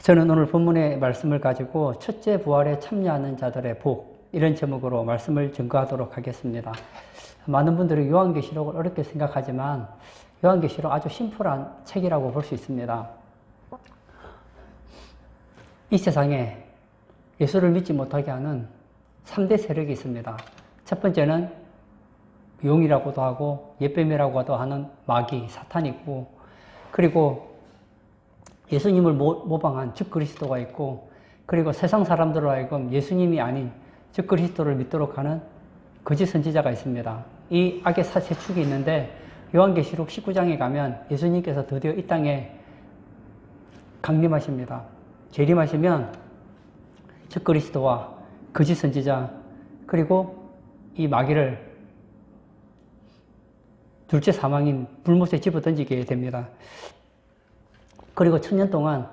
저는 오늘 본문의 말씀을 가지고 첫째 부활에 참여하는 자들의 복, 이런 제목으로 말씀을 증거하도록 하겠습니다. 많은 분들이 요한계시록을 어렵게 생각하지만 요한계시록 아주 심플한 책이라고 볼 수 있습니다. 이 세상에 예수를 믿지 못하게 하는 3대 세력이 있습니다. 첫 번째는 용이라고도 하고 옛뱀이라고도 하는 마귀, 사탄이 있고, 그리고 예수님을 모방한 즉 그리스도가 있고, 그리고 세상 사람들로 하여금 예수님이 아닌 즉 그리스도를 믿도록 하는 거짓 선지자가 있습니다. 이 악의 세 축이 있는데 요한계시록 19장에 가면 예수님께서 드디어 이 땅에 강림하십니다. 재림하시면 즉 그리스도와 거짓 선지자 그리고 이 마귀를 둘째 사망인 불못에 집어던지게 됩니다. 그리고 1000년 동안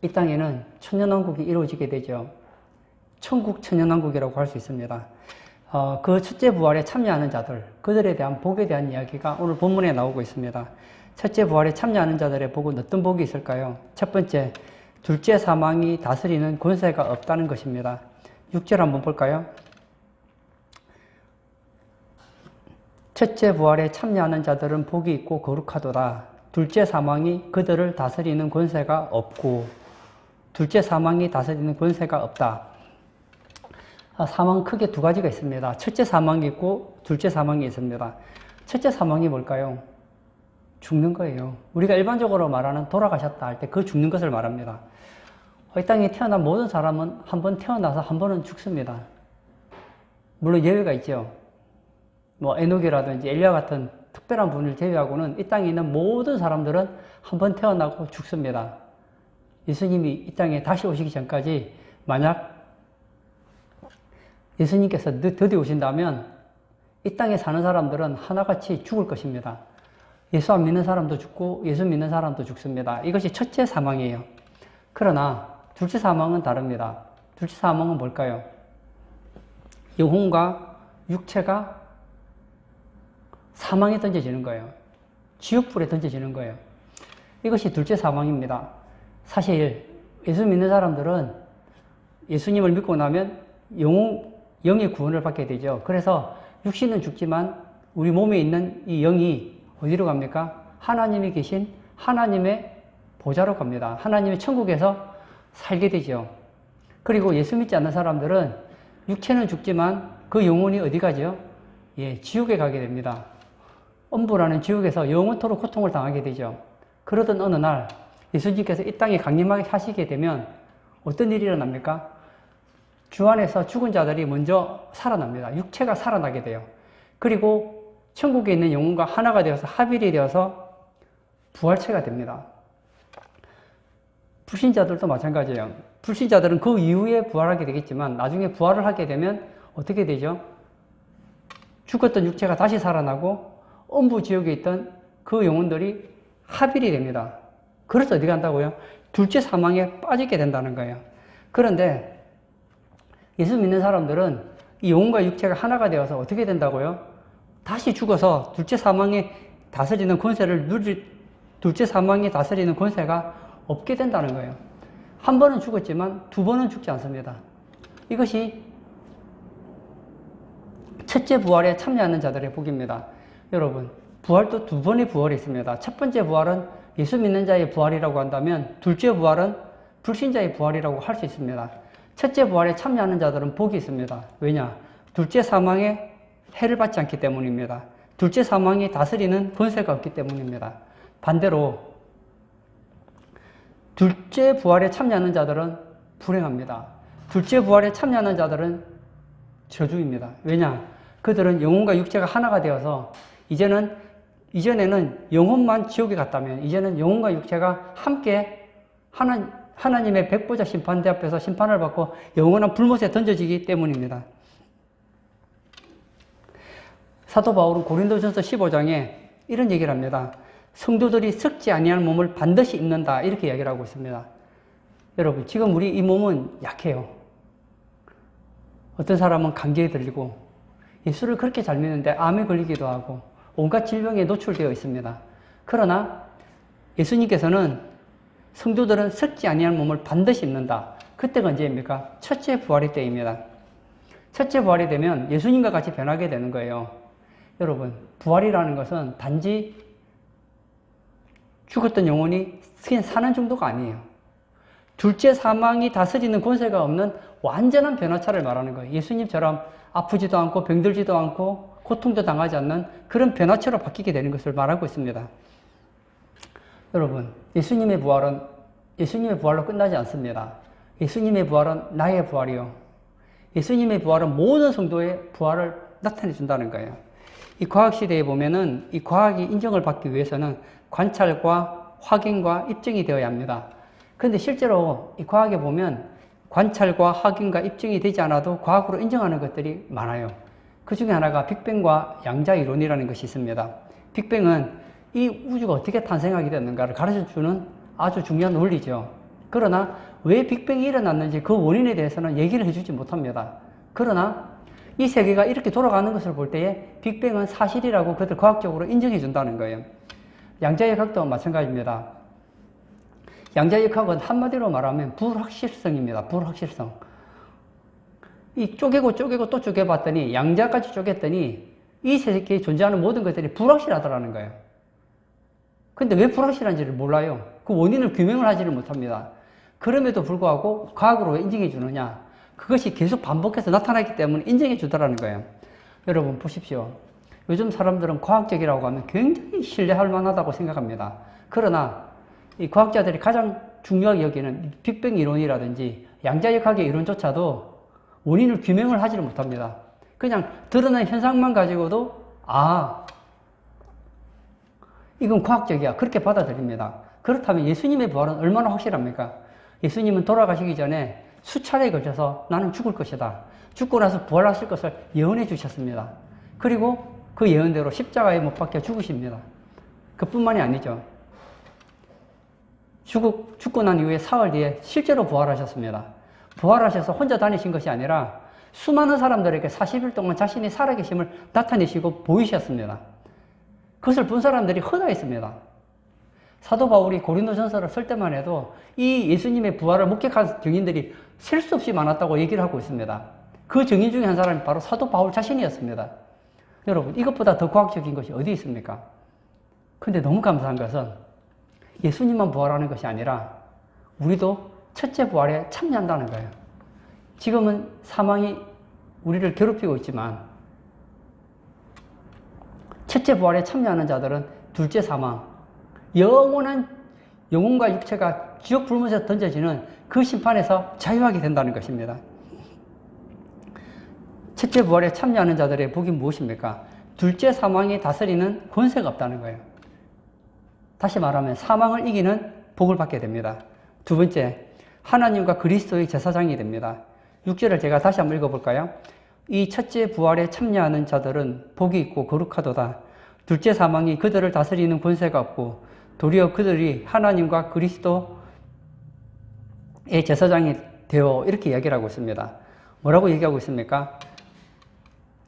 이 땅에는 천년왕국이 이루어지게 되죠. 천국 천년왕국이라고 할 수 있습니다. 그 첫째 부활에 참여하는 자들, 그들에 대한 복에 대한 이야기가 오늘 본문에 나오고 있습니다. 첫째 부활에 참여하는 자들의 복은 어떤 복이 있을까요? 첫 번째, 둘째 사망이 다스리는 권세가 없다는 것입니다. 6절 한번 볼까요? 첫째 부활에 참여하는 자들은 복이 있고 거룩하도다. 둘째 사망이 그들을 다스리는 권세가 없고, 둘째 사망이 다스리는 권세가 없다. 사망은 크게 두 가지가 있습니다. 첫째 사망이 있고 둘째 사망이 있습니다. 첫째 사망이 뭘까요? 죽는 거예요. 우리가 일반적으로 말하는 돌아가셨다 할 때 그 죽는 것을 말합니다. 이 땅에 태어난 모든 사람은 한 번 태어나서 한 번은 죽습니다. 물론 예외가 있죠. 에녹이라든지 엘리야 같은 특별한 분을 제외하고는 이 땅에 있는 모든 사람들은 한 번 태어나고 죽습니다. 예수님이 이 땅에 다시 오시기 전까지 만약 예수님께서 드디어 오신다면 이 땅에 사는 사람들은 하나같이 죽을 것입니다. 예수 안 믿는 사람도 죽고 예수 믿는 사람도 죽습니다. 이것이 첫째 사망이에요. 그러나 둘째 사망은 다릅니다. 둘째 사망은 뭘까요? 영혼과 육체가 사망에 던져지는 거예요. 지옥불에 던져지는 거예요. 이것이 둘째 사망입니다. 사실 예수 믿는 사람들은 예수님을 믿고 나면 영의 구원을 받게 되죠. 그래서 육신은 죽지만 우리 몸에 있는 이 영이 어디로 갑니까? 하나님이 계신 하나님의 보좌로 갑니다. 하나님의 천국에서 살게 되죠. 그리고 예수 믿지 않는 사람들은 육체는 죽지만 그 영혼이 어디 가죠? 지옥에 가게 됩니다. 엄부라는 지옥에서 영원토록 고통을 당하게 되죠. 그러던 어느 날 예수님께서 이 땅에 강림하게 하시게 되면 어떤 일이 일어납니까? 주 안에서 죽은 자들이 먼저 살아납니다. 육체가 살아나게 돼요. 그리고 천국에 있는 영혼과 하나가 되어서 합일이 되어서 부활체가 됩니다. 불신자들도 마찬가지예요. 불신자들은 그 이후에 부활하게 되겠지만 나중에 부활을 하게 되면 어떻게 되죠? 죽었던 육체가 다시 살아나고 엄부 지옥에 있던 그 영혼들이 합일이 됩니다. 그래서 어디 간다고요? 둘째 사망에 빠지게 된다는 거예요. 그런데 예수 믿는 사람들은 이 영혼과 육체가 하나가 되어서 어떻게 된다고요? 다시 죽어서 둘째 사망에 다스리는 권세를 둘째 사망에 다스리는 권세가 없게 된다는 거예요. 한 번은 죽었지만 두 번은 죽지 않습니다. 이것이 첫째 부활에 참여하는 자들의 복입니다. 여러분, 부활도 두 번의 부활이 있습니다. 첫 번째 부활은 예수 믿는 자의 부활이라고 한다면 둘째 부활은 불신자의 부활이라고 할 수 있습니다. 첫째 부활에 참여하는 자들은 복이 있습니다. 왜냐? 둘째 사망에 해를 받지 않기 때문입니다. 둘째 사망이 다스리는 권세가 없기 때문입니다. 반대로 둘째 부활에 참여하는 자들은 불행합니다. 둘째 부활에 참여하는 자들은 저주입니다. 왜냐? 그들은 영혼과 육체가 하나가 되어서 이전에는 영혼만 지옥에 갔다면 이제는 영혼과 육체가 함께 하나님의 백보자 심판대 앞에서 심판을 받고 영원한 불못에 던져지기 때문입니다. 사도 바울은 고린도전서 15장에 이런 얘기를 합니다. 성도들이 썩지 아니한 몸을 반드시 입는다, 이렇게 이야기를 하고 있습니다. 여러분, 지금 우리 이 몸은 약해요. 어떤 사람은 감기에 들리고 예수를 그렇게 잘 믿는데 암에 걸리기도 하고 온갖 질병에 노출되어 있습니다. 그러나 예수님께서는 성도들은 썩지 아니할 몸을 반드시 입는다. 그때가 언제입니까? 첫째 부활의 때입니다. 첫째 부활이 되면 예수님과 같이 변하게 되는 거예요. 여러분, 부활이라는 것은 단지 죽었던 영혼이 그냥 사는 정도가 아니에요. 둘째 사망이 다스리는 권세가 없는 완전한 변화차를 말하는 거예요. 예수님처럼 아프지도 않고 병들지도 않고 고통도 당하지 않는 그런 변화체로 바뀌게 되는 것을 말하고 있습니다. 여러분, 예수님의 부활로 끝나지 않습니다. 예수님의 부활은 나의 부활이요. 예수님의 부활은 모든 성도의 부활을 나타내 준다는 거예요. 이 과학시대에 보면은 이 과학이 인정을 받기 위해서는 관찰과 확인과 입증이 되어야 합니다. 그런데 실제로 이 과학에 보면 관찰과 확인과 입증이 되지 않아도 과학으로 인정하는 것들이 많아요. 그 중에 하나가 빅뱅과 양자 이론이라는 것이 있습니다. 빅뱅은 이 우주가 어떻게 탄생하게 됐는가를 가르쳐주는 아주 중요한 원리죠. 그러나 왜 빅뱅이 일어났는지 그 원인에 대해서는 얘기를 해주지 못합니다. 그러나 이 세계가 이렇게 돌아가는 것을 볼 때에 빅뱅은 사실이라고 그들 과학적으로 인정해 준다는 거예요. 양자역학도 마찬가지입니다. 양자역학은 한마디로 말하면 불확실성입니다. 불확실성. 이 쪼개고 또 쪼개봤더니 양자까지 쪼갰더니 이 세계에 존재하는 모든 것들이 불확실하더라는 거예요. 근데 왜 불확실한지를 몰라요. 그 원인을 규명을 하지를 못합니다. 그럼에도 불구하고 과학으로 왜 인정해 주느냐? 그것이 계속 반복해서 나타나기 때문에 인정해 주더라는 거예요. 여러분 보십시오. 요즘 사람들은 과학적이라고 하면 굉장히 신뢰할 만하다고 생각합니다. 그러나 이 과학자들이 가장 중요하게 여기는 빅뱅 이론이라든지 양자역학의 이론조차도 원인을 규명을 하지를 못합니다. 그냥 드러난 현상만 가지고도 이건 과학적이야. 그렇게 받아들입니다. 그렇다면 예수님의 부활은 얼마나 확실합니까? 예수님은 돌아가시기 전에 수차례에 걸쳐서 나는 죽을 것이다. 죽고 나서 부활하실 것을 예언해 주셨습니다. 그리고 그 예언대로 십자가에 못 박혀 죽으십니다. 그뿐만이 아니죠. 죽고 난 이후에 사흘 뒤에 실제로 부활하셨습니다. 부활하셔서 혼자 다니신 것이 아니라 수많은 사람들에게 40일 동안 자신이 살아계심을 나타내시고 보이셨습니다. 그것을 본 사람들이 허다했습니다. 사도 바울이 고린도전서를 쓸 때만 해도 이 예수님의 부활을 목격한 증인들이 셀 수 없이 많았다고 얘기를 하고 있습니다. 그 증인 중에 한 사람이 바로 사도 바울 자신이었습니다. 여러분, 이것보다 더 과학적인 것이 어디 있습니까? 근데 너무 감사한 것은 예수님만 부활하는 것이 아니라 우리도 첫째 부활에 참여한다는 거예요. 지금은 사망이 우리를 괴롭히고 있지만 첫째 부활에 참여하는 자들은 둘째 사망, 영혼과 육체가 지옥 불문에서 던져지는 그 심판에서 자유하게 된다는 것입니다. 첫째 부활에 참여하는 자들의 복이 무엇입니까? 둘째 사망이 다스리는 권세가 없다는 거예요. 다시 말하면 사망을 이기는 복을 받게 됩니다. 두 번째, 하나님과 그리스도의 제사장이 됩니다. 6절을 제가 다시 한번 읽어볼까요? 이 첫째 부활에 참여하는 자들은 복이 있고 거룩하도다. 둘째 사망이 그들을 다스리는 권세가 없고 도리어 그들이 하나님과 그리스도의 제사장이 되어 이렇게 이야기를 하고 있습니다. 뭐라고 얘기하고 있습니까?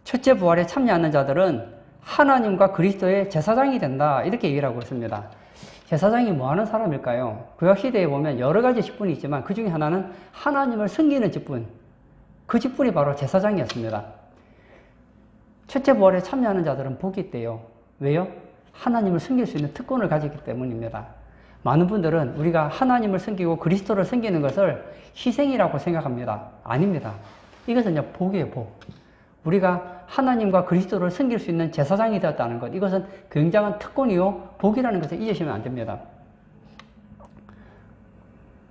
첫째 부활에 참여하는 자들은 하나님과 그리스도의 제사장이 된다. 이렇게 얘기를 하고 있습니다. 제사장이 뭐 하는 사람일까요? 구약시대에 보면 여러 가지 직분이 있지만 그 중에 하나는 하나님을 섬기는 직분. 그 직분이 바로 제사장이었습니다. 첫째 부활에 참여하는 자들은 복이 있대요. 왜요? 하나님을 섬길 수 있는 특권을 가지기 때문입니다. 많은 분들은 우리가 하나님을 섬기고 그리스도를 섬기는 것을 희생이라고 생각합니다. 아닙니다. 이것은 복이에요, 복. 우리가 하나님과 그리스도를 섬길 수 있는 제사장이 되었다는 것, 이것은 굉장한 특권이요 복이라는 것을 잊으시면 안 됩니다.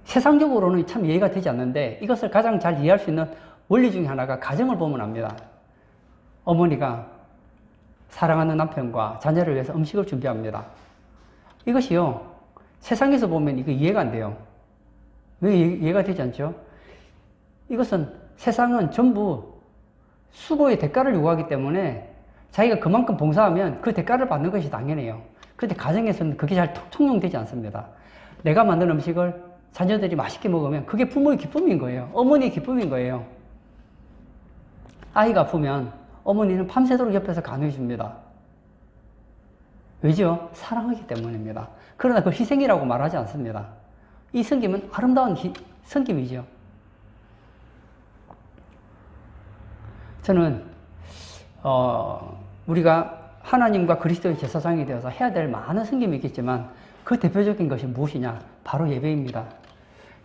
세상적으로는 참 이해가 되지 않는데 이것을 가장 잘 이해할 수 있는 원리 중에 하나가 가정을 보면 압니다. 어머니가 사랑하는 남편과 자녀를 위해서 음식을 준비합니다. 이것이요, 세상에서 보면 이거 이해가 안 돼요. 왜 이해가 되지 않죠? 이것은 세상은 전부 수고의 대가를 요구하기 때문에 자기가 그만큼 봉사하면 그 대가를 받는 것이 당연해요. 그런데 가정에서는 그게 잘 통용되지 않습니다. 내가 만든 음식을 자녀들이 맛있게 먹으면 그게 부모의 기쁨인 거예요. 어머니의 기쁨인 거예요. 아이가 아프면 어머니는 밤새도록 옆에서 간호해 줍니다. 왜죠? 사랑하기 때문입니다. 그러나 그 희생이라고 말하지 않습니다. 이 섬김은 아름다운 섬김이죠. 저는 우리가 하나님과 그리스도의 제사장이 되어서 해야 될 많은 섬김이 있겠지만 그 대표적인 것이 무엇이냐? 바로 예배입니다.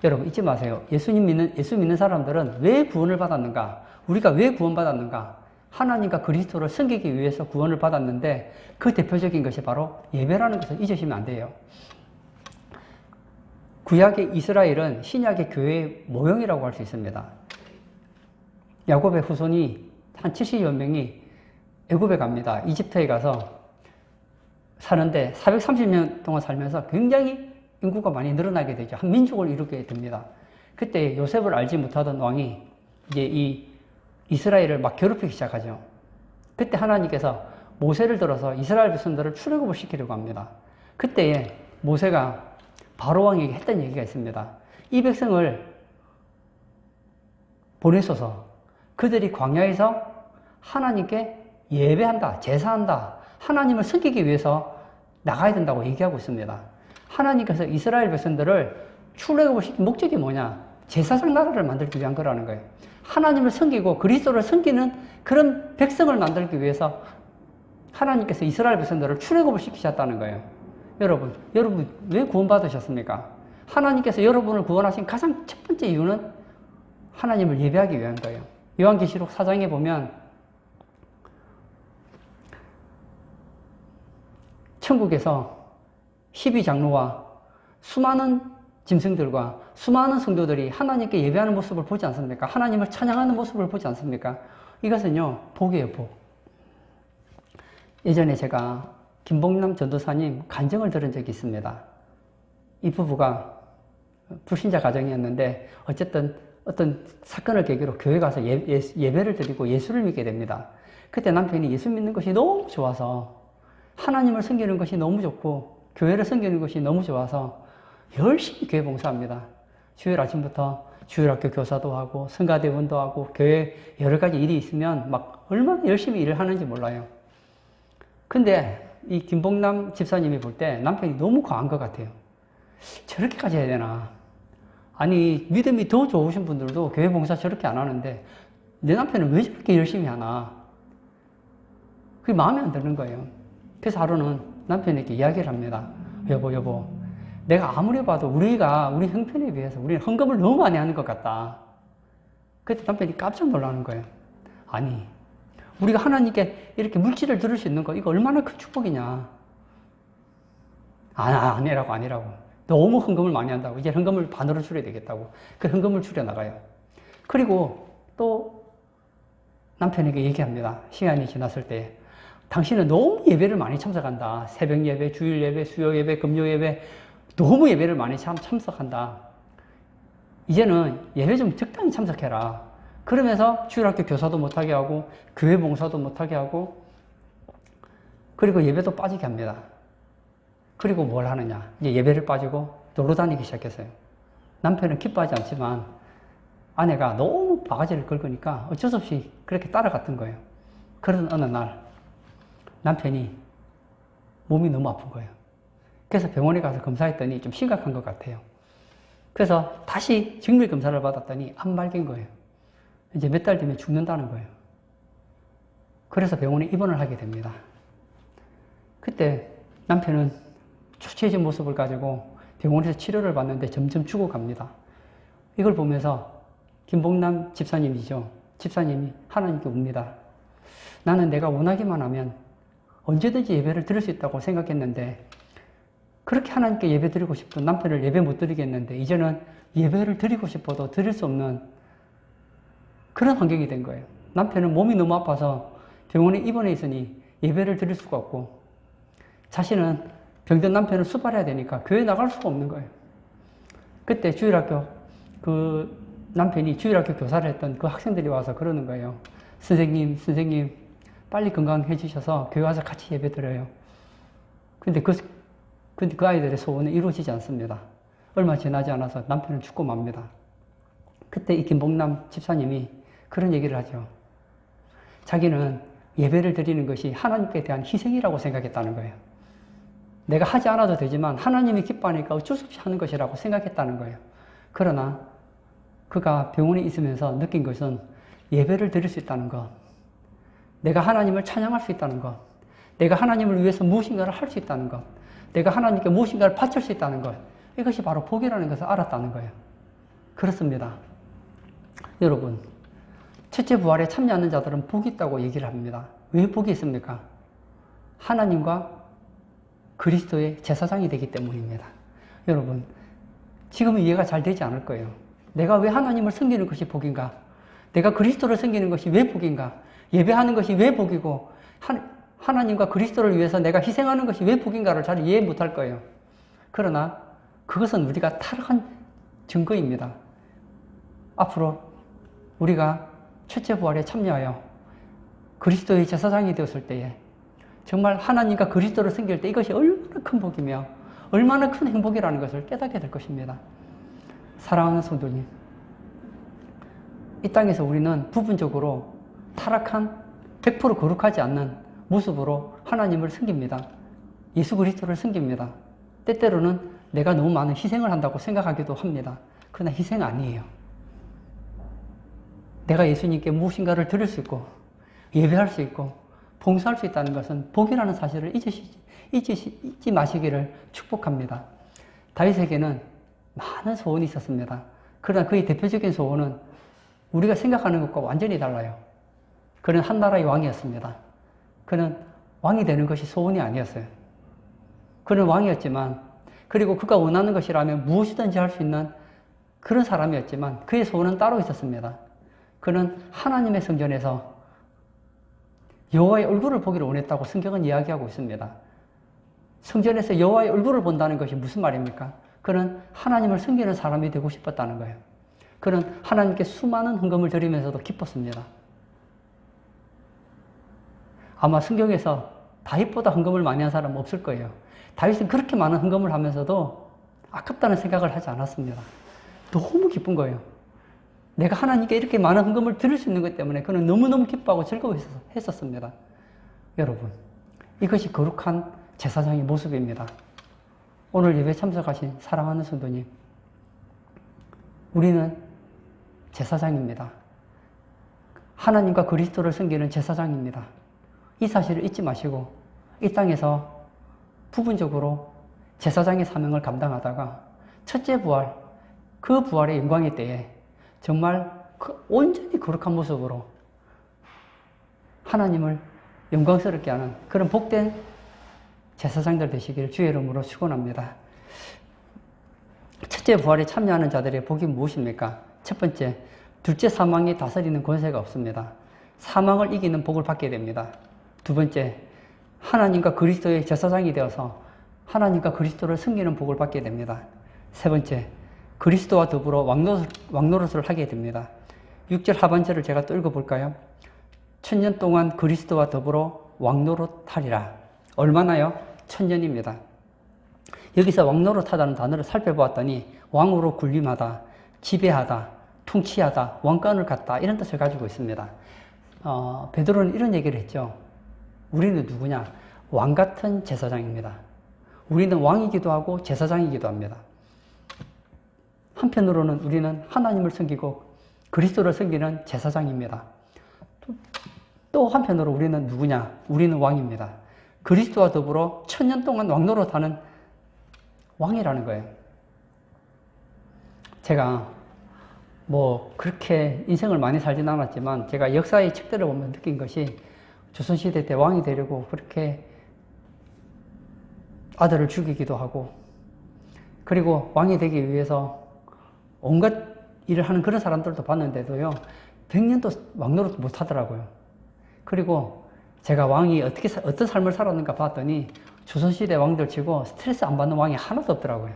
여러분 잊지 마세요. 예수 믿는 사람들은 왜 구원을 받았는가? 우리가 왜 구원받았는가? 하나님과 그리스도를 섬기기 위해서 구원을 받았는데 그 대표적인 것이 바로 예배라는 것을 잊으시면 안 돼요. 구약의 이스라엘은 신약의 교회의 모형이라고 할 수 있습니다. 야곱의 후손이 한 70여 명이 애굽에 갑니다. 이집트에 가서 사는데 430년 동안 살면서 굉장히 인구가 많이 늘어나게 되죠. 한 민족을 이루게 됩니다. 그때 요셉을 알지 못하던 왕이 이제 이 이스라엘을 막 괴롭히기 시작하죠. 그때 하나님께서 모세를 들어서 이스라엘 백성들을 출애굽을 시키려고 합니다. 그때에 모세가 바로 왕에게 했던 얘기가 있습니다. 이 백성을 보내소서. 그들이 광야에서 하나님께 예배한다, 제사한다, 하나님을 섬기기 위해서 나가야 된다고 얘기하고 있습니다. 하나님께서 이스라엘 백성들을 출애굽을 시킨 목적이 뭐냐? 제사장 나라를 만들기 위한 거라는 거예요. 하나님을 섬기고 그리스도를 섬기는 그런 백성을 만들기 위해서 하나님께서 이스라엘 백성들을 출애굽을 시키셨다는 거예요. 여러분 왜 구원받으셨습니까? 하나님께서 여러분을 구원하신 가장 첫 번째 이유는 하나님을 예배하기 위한 거예요. 요한계시록 4장에 보면 천국에서 12장로와 수많은 짐승들과 수많은 성도들이 하나님께 예배하는 모습을 보지 않습니까? 하나님을 찬양하는 모습을 보지 않습니까? 이것은요, 복이에요, 복. 예전에 제가 김봉남 전도사님 간증을 들은 적이 있습니다. 이 부부가 불신자 가정이었는데 어쨌든 어떤 사건을 계기로 교회 가서 예배를 드리고 예수를 믿게 됩니다. 그때 남편이 예수 믿는 것이 너무 좋아서 하나님을 섬기는 것이 너무 좋고 교회를 섬기는 것이 너무 좋아서 열심히 교회 봉사합니다. 주일 아침부터 주일학교 교사도 하고 성가대원도 하고 교회 여러 가지 일이 있으면 막 얼마나 열심히 일을 하는지 몰라요. 근데 이 김봉남 집사님이 볼 때 남편이 너무 과한 것 같아요. 저렇게까지 해야 되나? 아니 믿음이 더 좋으신 분들도 교회 봉사 저렇게 안 하는데 내 남편은 왜 저렇게 열심히 하나? 그게 마음에 안 드는 거예요. 그래서 하루는 남편에게 이야기를 합니다. 여보 내가 아무리 봐도 우리 형편에 비해서 우리는 헌금을 너무 많이 하는 것 같다. 그때 남편이 깜짝 놀라는 거예요. 아니 우리가 하나님께 이렇게 물질을 드릴 수 있는 거 이거 얼마나 큰 축복이냐. 아니라고 너무 헌금을 많이 한다고. 이제 헌금을 반으로 줄여야 되겠다고. 그 헌금을 줄여 나가요. 그리고 또 남편에게 얘기합니다. 시간이 지났을 때 당신은 너무 예배를 많이 참석한다. 새벽 예배, 주일 예배, 수요 예배, 금요 예배 너무 예배를 많이 참석한다. 이제는 예배 좀 적당히 참석해라. 그러면서 주일학교 교사도 못하게 하고 교회 봉사도 못하게 하고 그리고 예배도 빠지게 합니다. 그리고 뭘 하느냐. 이제 예배를 빠지고 놀러 다니기 시작했어요. 남편은 기뻐하지 않지만 아내가 너무 바가지를 긁으니까 어쩔 수 없이 그렇게 따라갔던 거예요. 그러던 어느 날 남편이 몸이 너무 아픈 거예요. 그래서 병원에 가서 검사했더니 좀 심각한 것 같아요. 그래서 다시 정밀 검사를 받았더니 암말기인 거예요. 이제 몇 달 뒤면 죽는다는 거예요. 그래서 병원에 입원을 하게 됩니다. 그때 남편은 초췌해진 모습을 가지고 병원에서 치료를 받는데 점점 죽어갑니다. 이걸 보면서 김봉남 집사님이죠. 집사님이 하나님께 웁니다. 나는 내가 원하기만 하면 언제든지 예배를 드릴 수 있다고 생각했는데 그렇게 하나님께 예배 드리고 싶은 남편을 예배 못 드리겠는데 이제는 예배를 드리고 싶어도 드릴 수 없는 그런 환경이 된 거예요. 남편은 몸이 너무 아파서 병원에 입원해 있으니 예배를 드릴 수가 없고 자신은 병든 남편을 수발해야 되니까 교회 나갈 수가 없는 거예요. 그때 남편이 주일학교 교사를 했던 그 학생들이 와서 그러는 거예요. 선생님 빨리 건강해지셔서 교회 와서 같이 예배 드려요. 근데 그 아이들의 소원은 이루어지지 않습니다. 얼마 지나지 않아서 남편은 죽고 맙니다. 그때 이 김봉남 집사님이 그런 얘기를 하죠. 자기는 예배를 드리는 것이 하나님께 대한 희생이라고 생각했다는 거예요. 내가 하지 않아도 되지만 하나님이 기뻐하니까 어쩔 수 없이 하는 것이라고 생각했다는 거예요. 그러나 그가 병원에 있으면서 느낀 것은 예배를 드릴 수 있다는 것, 내가 하나님을 찬양할 수 있다는 것, 내가 하나님을 위해서 무엇인가를 할 수 있다는 것, 내가 하나님께 무엇인가를 바칠 수 있다는 것, 이것이 바로 복이라는 것을 알았다는 거예요. 그렇습니다. 여러분, 첫째 부활에 참여하는 자들은 복이 있다고 얘기를 합니다. 왜 복이 있습니까? 하나님과 그리스도의 제사장이 되기 때문입니다. 여러분, 지금은 이해가 잘 되지 않을 거예요. 내가 왜 하나님을 섬기는 것이 복인가? 내가 그리스도를 섬기는 것이 왜 복인가? 예배하는 것이 왜 복이고 하나님과 그리스도를 위해서 내가 희생하는 것이 왜 복인가를 잘 이해 못할 거예요. 그러나 그것은 우리가 타락한 증거입니다. 앞으로 우리가 첫째 부활에 참여하여 그리스도의 제사장이 되었을 때에 정말 하나님과 그리스도를 섬길 때 이것이 얼마나 큰 복이며 얼마나 큰 행복이라는 것을 깨닫게 될 것입니다. 사랑하는 성도님, 이 땅에서 우리는 부분적으로 타락한 100% 거룩하지 않는 모습으로 하나님을 섬깁니다. 예수 그리스도를 섬깁니다. 때때로는 내가 너무 많은 희생을 한다고 생각하기도 합니다. 그러나 희생 아니에요. 내가 예수님께 무엇인가를 드릴 수 있고 예배할 수 있고 봉사할 수 있다는 것은 복이라는 사실을 잊지 마시기를 축복합니다. 다윗에게는 많은 소원이 있었습니다. 그러나 그의 대표적인 소원은 우리가 생각하는 것과 완전히 달라요. 그는 한 나라의 왕이었습니다. 그는 왕이 되는 것이 소원이 아니었어요. 그는 왕이었지만, 그리고 그가 원하는 것이라면 무엇이든지 할 수 있는 그런 사람이었지만 그의 소원은 따로 있었습니다. 그는 하나님의 성전에서 여호와의 얼굴을 보기를 원했다고 성경은 이야기하고 있습니다. 성전에서 여호와의 얼굴을 본다는 것이 무슨 말입니까? 그는 하나님을 섬기는 사람이 되고 싶었다는 거예요. 그는 하나님께 수많은 헌금을 드리면서도 기뻤습니다. 아마 성경에서 다윗보다 헌금을 많이 한 사람은 없을 거예요. 다윗은 그렇게 많은 헌금을 하면서도 아깝다는 생각을 하지 않았습니다. 너무 기쁜 거예요. 내가 하나님께 이렇게 많은 헌금을 드릴 수 있는 것 때문에 그는 너무너무 기뻐하고 즐거워했었습니다. 여러분, 이것이 거룩한 제사장의 모습입니다. 오늘 예배 참석하신 사랑하는 성도님, 우리는 제사장입니다. 하나님과 그리스도를 섬기는 제사장입니다. 이 사실을 잊지 마시고 이 땅에서 부분적으로 제사장의 사명을 감당하다가 첫째 부활, 그 부활의 영광의 때에 정말 온전히 거룩한 모습으로 하나님을 영광스럽게 하는 그런 복된 제사장들 되시기를 주의 이름으로 축원합니다. 첫째 부활에 참여하는 자들의 복이 무엇입니까? 첫 번째, 둘째 사망이 다스리는 권세가 없습니다. 사망을 이기는 복을 받게 됩니다. 두 번째, 하나님과 그리스도의 제사장이 되어서 하나님과 그리스도를 섬기는 복을 받게 됩니다. 세 번째, 그리스도와 더불어 왕노릇을 하게 됩니다. 6절 하반절을 제가 또 읽어볼까요? 천년 동안 그리스도와 더불어 왕노릇하리라. 얼마나요? 1000년입니다. 여기서 왕노릇하다는 단어를 살펴보았더니 왕으로 군림하다, 지배하다, 통치하다, 왕권을 갖다 이런 뜻을 가지고 있습니다. 베드로는 이런 얘기를 했죠. 우리는 누구냐? 왕 같은 제사장입니다. 우리는 왕이기도 하고 제사장이기도 합니다. 한편으로는 우리는 하나님을 섬기고 그리스도를 섬기는 제사장입니다. 또 한편으로 우리는 누구냐? 우리는 왕입니다. 그리스도와 더불어 1000년 동안 왕노릇하는 왕이라는 거예요. 제가 그렇게 인생을 많이 살진 않았지만 제가 역사의 책들을 보면 느낀 것이 조선시대 때 왕이 되려고 그렇게 아들을 죽이기도 하고, 그리고 왕이 되기 위해서 온갖 일을 하는 그런 사람들도 봤는데도요, 100년도 왕노릇 못 하더라고요. 그리고 제가 왕이 어떤 삶을 살았는가 봤더니 조선시대 왕들 치고 스트레스 안 받는 왕이 하나도 없더라고요.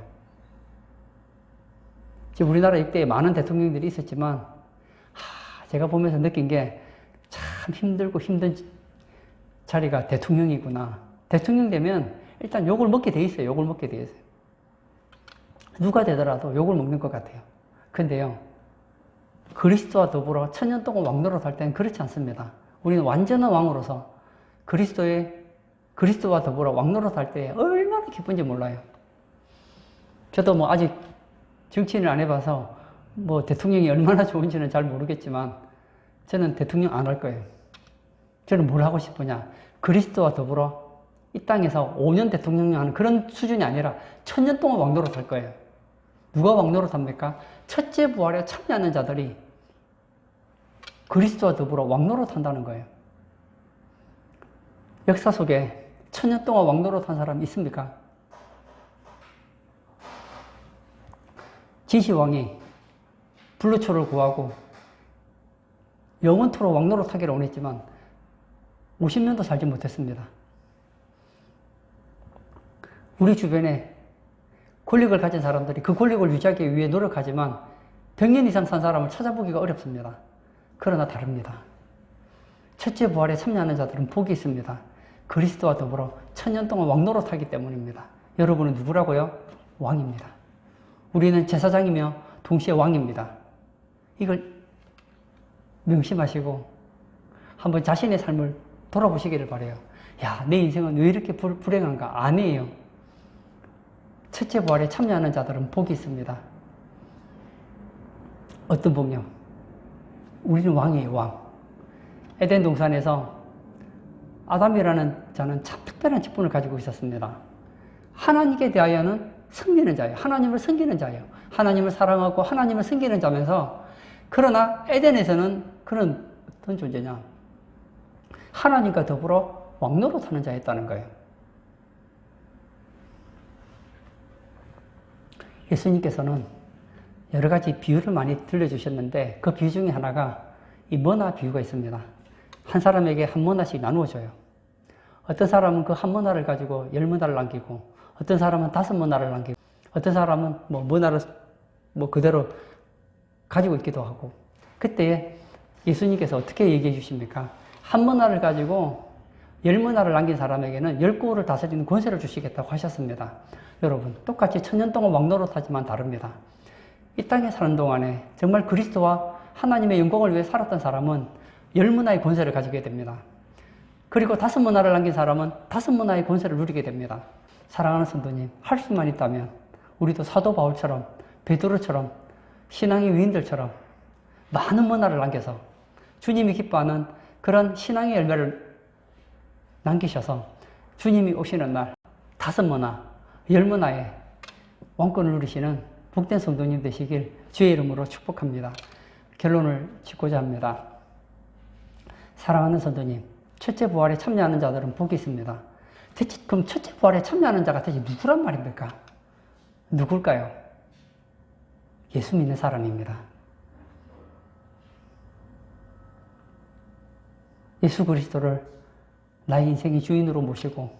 지금 우리나라 역대에 많은 대통령들이 있었지만, 제가 보면서 느낀 게 참 힘들고 힘든 자리가 대통령이구나. 대통령 되면 일단 욕을 먹게 돼 있어요. 욕을 먹게 돼 있어요. 누가 되더라도 욕을 먹는 것 같아요. 근데요, 그리스도와 더불어 1000년 동안 왕노릇 할 때는 그렇지 않습니다. 우리는 완전한 왕으로서 그리스도의 그리스도와 더불어 왕노릇할 때 얼마나 기쁜지 몰라요. 저도 뭐 아직 정치인을 안 해봐서 뭐 대통령이 얼마나 좋은지는 잘 모르겠지만 저는 대통령 안 할 거예요. 저는 뭘 하고 싶으냐? 그리스도와 더불어 이 땅에서 5년 대통령 하는 그런 수준이 아니라 1000년 동안 왕노릇 할 거예요. 누가 왕노릇 합니까? 첫째 부활에 참여하는 자들이 그리스도와 더불어 왕노릇 한다는 거예요. 역사 속에 1000년 동안 왕노릇 한 사람 있습니까? 진시황이 불로초를 구하고 영원토록 왕노릇 하기를 원했지만 50년도 살지 못했습니다. 우리 주변에 권력을 가진 사람들이 그 권력을 유지하기 위해 노력하지만 100년 이상 산 사람을 찾아보기가 어렵습니다. 그러나 다릅니다. 첫째 부활에 참여하는 자들은 복이 있습니다. 그리스도와 더불어 1000년 동안 왕노릇 하기 때문입니다. 여러분은 누구라고요? 왕입니다. 우리는 제사장이며 동시에 왕입니다. 이걸 명심하시고 한번 자신의 삶을 돌아보시기를 바라요. 야, 내 인생은 왜 이렇게 불행한가? 아니에요. 첫째 부활에 참여하는 자들은 복이 있습니다. 어떤 복요? 우리는 왕이에요, 왕. 에덴 동산에서 아담이라는 자는 참 특별한 직분을 가지고 있었습니다. 하나님께 대하여는 섬기는 자예요. 하나님을 섬기는 자예요. 하나님을 사랑하고 하나님을 섬기는 자면서, 그러나 에덴에서는 그런 어떤 존재냐? 하나님과 더불어 왕노릇하는 자였다는 거예요. 예수님께서는 여러 가지 비유를 많이 들려주셨는데 그 비유 중에 하나가 이 머나 비유가 있습니다. 한 사람에게 한 머나씩 나누어줘요. 어떤 사람은 그 한 머나를 가지고 10머나를 남기고, 어떤 사람은 5머나를 남기고, 어떤 사람은 머나를 그대로 가지고 있기도 하고. 그때 예수님께서 어떻게 얘기해 주십니까? 한 머나를 가지고 10머나를 남긴 사람에게는 10고을을 다스리는 권세를 주시겠다고 하셨습니다. 여러분, 똑같이 1000년 동안 왕노릇하지만 다릅니다. 이 땅에 사는 동안에 정말 그리스도와 하나님의 영광을 위해 살았던 사람은 10머나의 권세를 가지게 됩니다. 그리고 5머나를 남긴 사람은 5머나의 권세를 누리게 됩니다. 사랑하는 성도님, 할 수만 있다면 우리도 사도 바울처럼, 베드로처럼, 신앙의 위인들처럼 많은 머나를 남겨서 주님이 기뻐하는 그런 신앙의 열매를 남기셔서 주님이 오시는 날 5머나, 10머나의 왕권을 누리시는 복된 성도님 되시길 주의 이름으로 축복합니다. 결론을 짓고자 합니다. 사랑하는 성도님, 첫째 부활에 참여하는 자들은 복이 있습니다. 대체 그럼 첫째 부활에 참여하는 자가 대체 누구란 말입니까? 누굴까요? 예수 믿는 사람입니다. 예수 그리스도를 나의 인생의 주인으로 모시고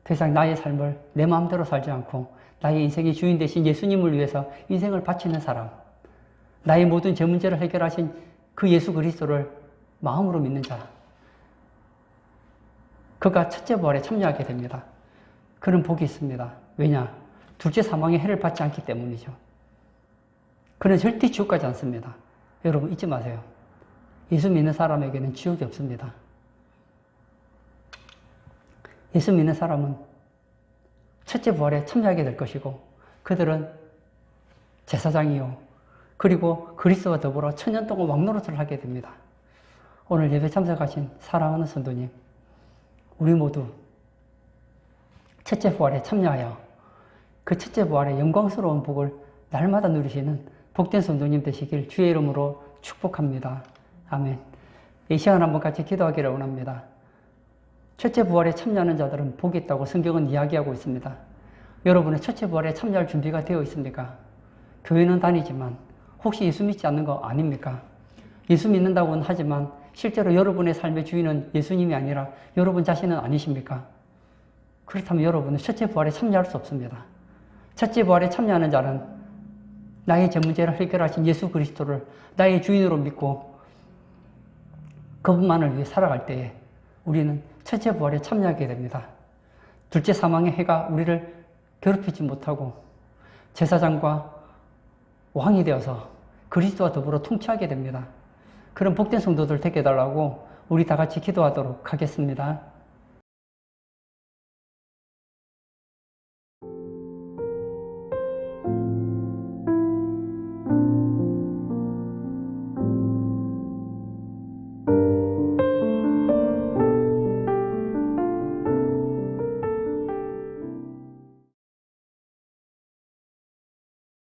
더 이상 나의 삶을 내 마음대로 살지 않고 나의 인생의 주인 되신 예수님을 위해서 인생을 바치는 사람, 나의 모든 제 문제를 해결하신 그 예수 그리스도를 마음으로 믿는 자, 그가 첫째 부활에 참여하게 됩니다. 그런 복이 있습니다. 왜냐? 둘째 사망의 해를 받지 않기 때문이죠. 그는 절대 지옥 가지 않습니다. 여러분 잊지 마세요. 예수 믿는 사람에게는 지옥이 없습니다. 예수 믿는 사람은 첫째 부활에 참여하게 될 것이고, 그들은 제사장이요, 그리고 그리스도와 더불어 1000년 동안 왕노릇을 하게 됩니다. 오늘 예배 참석하신 사랑하는 성도님, 우리 모두 첫째 부활에 참여하여 그 첫째 부활의 영광스러운 복을 날마다 누리시는 복된 성도님 되시길 주의 이름으로 축복합니다. 아멘. 이 시간 한번 같이 기도하기를 원합니다. 첫째 부활에 참여하는 자들은 복이 있다고 성경은 이야기하고 있습니다. 여러분의 첫째 부활에 참여할 준비가 되어 있습니까? 교회는 다니지만 혹시 예수 믿지 않는 거 아닙니까? 예수 믿는다고는 하지만 실제로 여러분의 삶의 주인은 예수님이 아니라 여러분 자신은 아니십니까? 그렇다면 여러분은 첫째 부활에 참여할 수 없습니다. 첫째 부활에 참여하는 자는 나의 제 문제를 해결하신 예수 그리스도를 나의 주인으로 믿고 그분만을 위해 살아갈 때에 우리는 첫째 부활에 참여하게 됩니다. 둘째 사망의 해가 우리를 괴롭히지 못하고 제사장과 왕이 되어서 그리스도와 더불어 통치하게 됩니다. 그런 복된 성도들 되게 해달라고 우리 다 같이 기도하도록 하겠습니다.